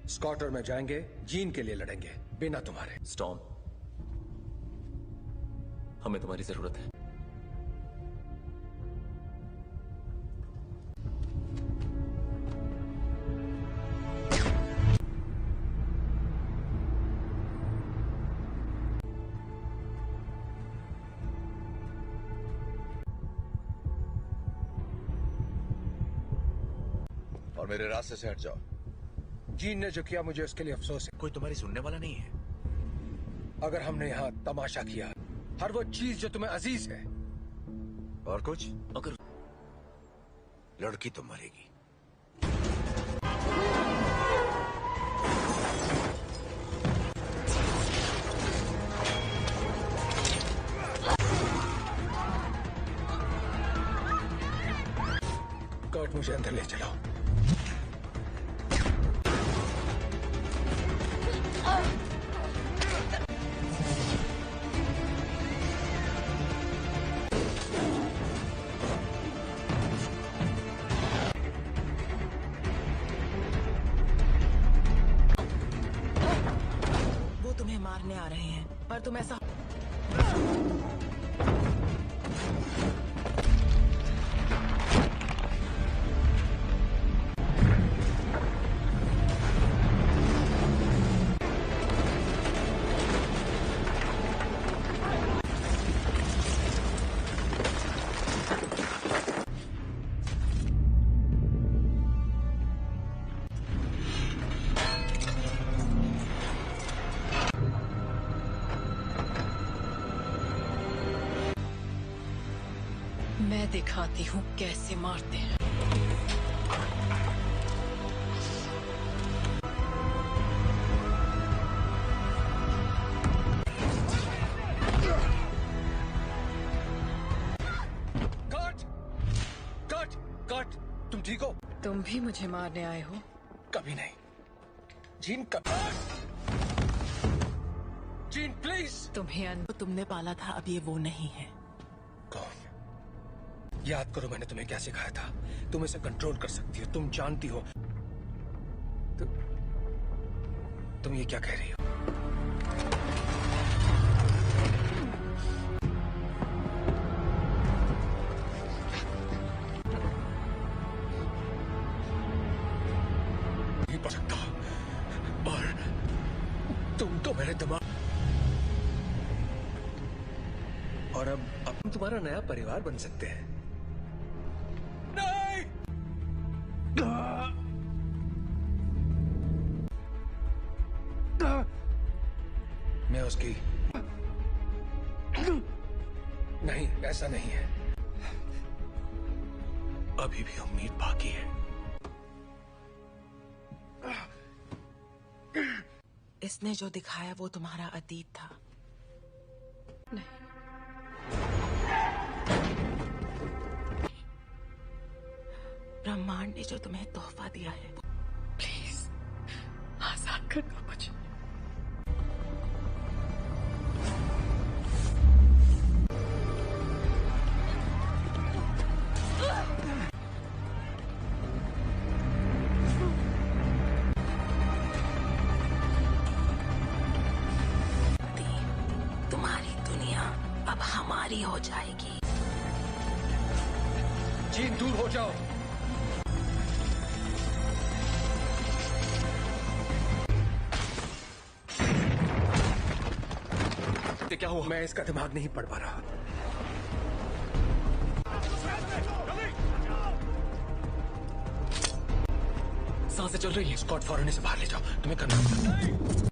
स्कॉट और मैं जाएंगे, जीन के लिए लड़ेंगे, बिना तुम्हारे। स्टॉर्म, हमें तुम्हारी जरूरत है। और मेरे रास्ते से हट जाओ। जीन ने जो किया मुझे उसके लिए अफसोस है। कोई तुम्हारी सुनने वाला नहीं है। अगर हमने यहाँ तमाशा किया, हर वो चीज जो तुम्हें अजीज है। और कुछ? अगर लड़की तो मरेगी। कर्ट, मुझे अंदर ले चलो। वो तुम्हें मारने आ रहे हैं, पर तुम ऐसा मैं दिखाती हूँ कैसे मारते हैं। कर्ट, तुम ठीक हो? तुम भी मुझे मारने आए हो? कभी नहीं। Gene gene please. तुम्हें तुमने पाला था, अब ये वो नहीं है। कौन? याद करो मैंने तुम्हें क्या सिखाया था। तुम इसे कंट्रोल कर सकती हो, तुम जानती हो। तुम ये क्या कह रही हो? नहीं पढ़ सकता। और तुम तो मेरे दिमाग, और अब हम तुम्हारा नया परिवार बन सकते हैं। नहीं! मैं उसकी नहीं, ऐसा नहीं है। अभी भी उम्मीद बाकी है। इसने जो दिखाया वो तुम्हारा अतीत था। नहीं, ब्रह्मांड ने जो तुम्हें तोहफा दिया है। प्लीज आजाद करना मुझे। तुम्हारी दुनिया अब हमारी हो जाएगी। जीन, दूर हो जाओ। क्या हुआ? मैं इसका दिमाग नहीं पढ़ पा रहा। सांसें चल रही है। स्कॉट, फौरन इसे बाहर ले जाओ। तुम्हें करना होगा।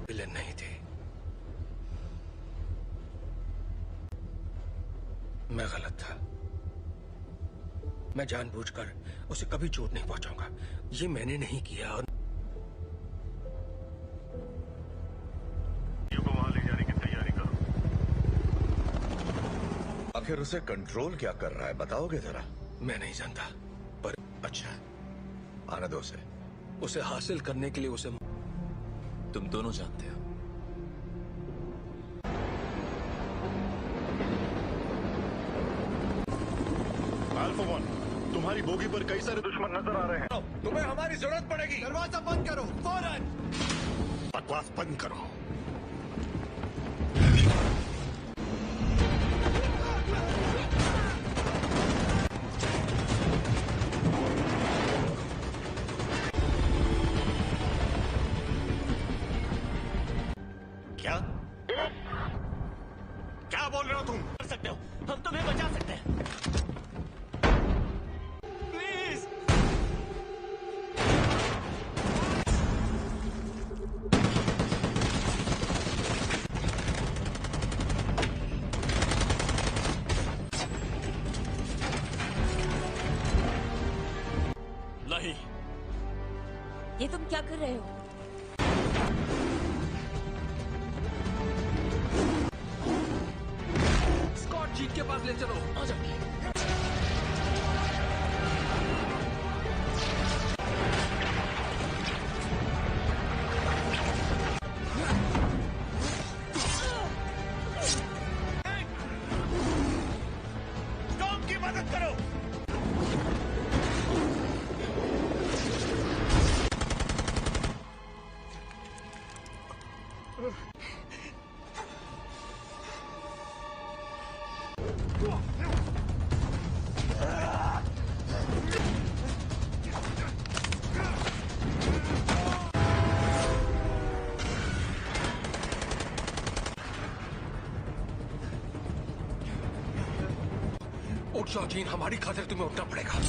विलन नहीं थे। मैं गलत था। मैं जानबूझकर उसे कभी चोट नहीं पहुंचाऊंगा। ये मैंने नहीं किया। और को वहां ले जाने की तैयारी करो। आखिर उसे कंट्रोल क्या कर रहा है, बताओगे जरा? मैं नहीं जानता, पर अच्छा, आने दो उसे। उसे हासिल करने के लिए उसे तुम दोनों जानते हो। अल्फा 1, तुम्हारी बोगी पर कई सारे दुश्मन नजर आ रहे हैं। तुम्हें हमारी जरूरत पड़ेगी। दरवाजा बंद करो फौरन। बकवास बंद करो। क्या क्या बोल रहे हो तुम? कर सकते हो, हम तुम्हें बचा सकते हैं। प्लीज। नहीं, ये तुम क्या कर रहे हो? स्कॉट, जीन के पास ले चलो। आ जाओ। टॉम की मदद करो। उठ जाओ जीन, हमारी खातिर तुम्हें उठना पड़ेगा।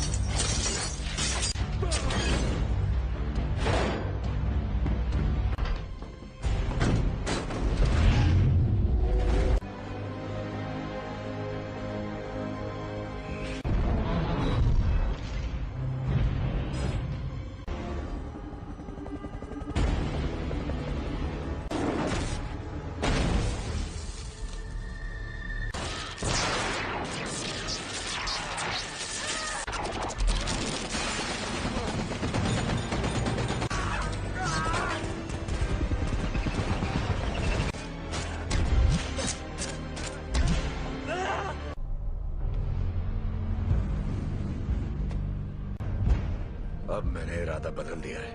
अब मैंने इरादा बदल दिया है।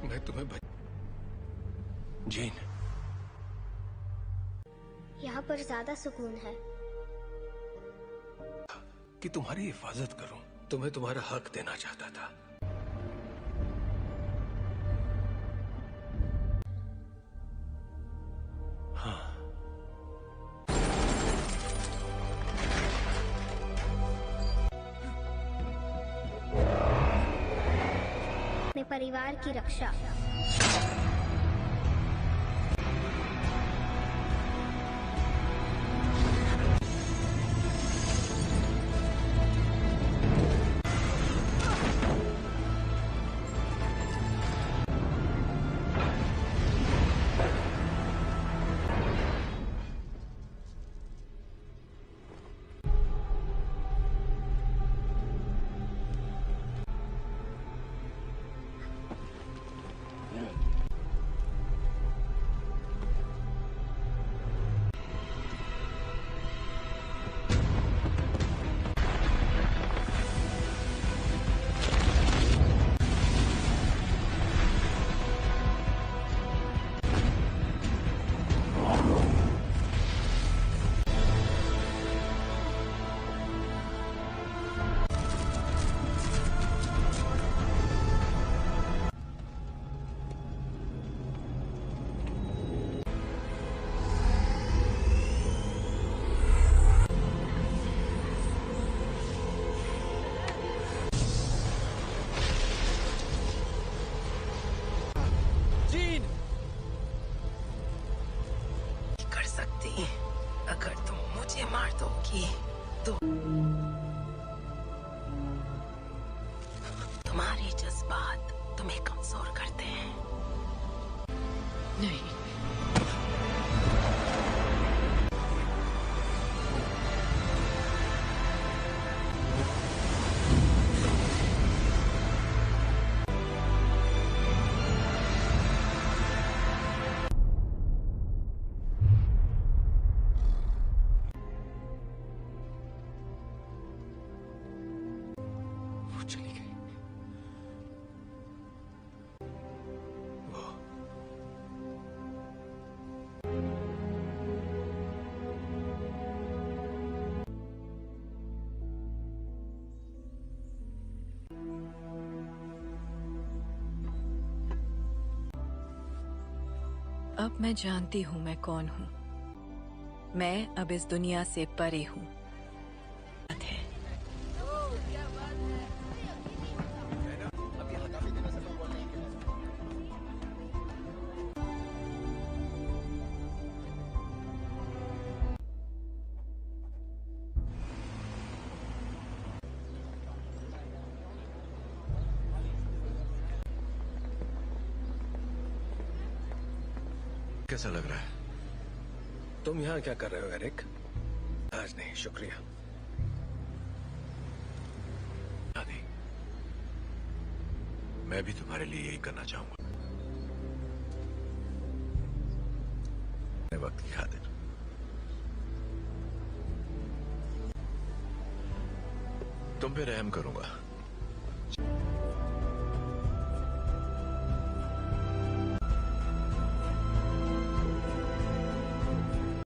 मैं तुम्हें जीन, यहाँ पर ज्यादा सुकून है। कि तुम्हारी हिफाजत करूं। तुम्हें तुम्हारा हक देना चाहता था। हाँ, अपने परिवार की रक्षा। मुझे मार दोगी तो तुम्हारे जज्बात तुम्हें कमजोर करते हैं। नहीं, अब मैं जानती हूँ मैं कौन हूँ। मैं अब इस दुनिया से परे हूँ। कैसा लग रहा है? तुम यहाँ क्या कर रहे हो एरिक? आज नहीं, शुक्रिया। आदि, मैं भी तुम्हारे लिए यही करना चाहूंगा। वक्त की खातिर तुम पे रहम करूंगा।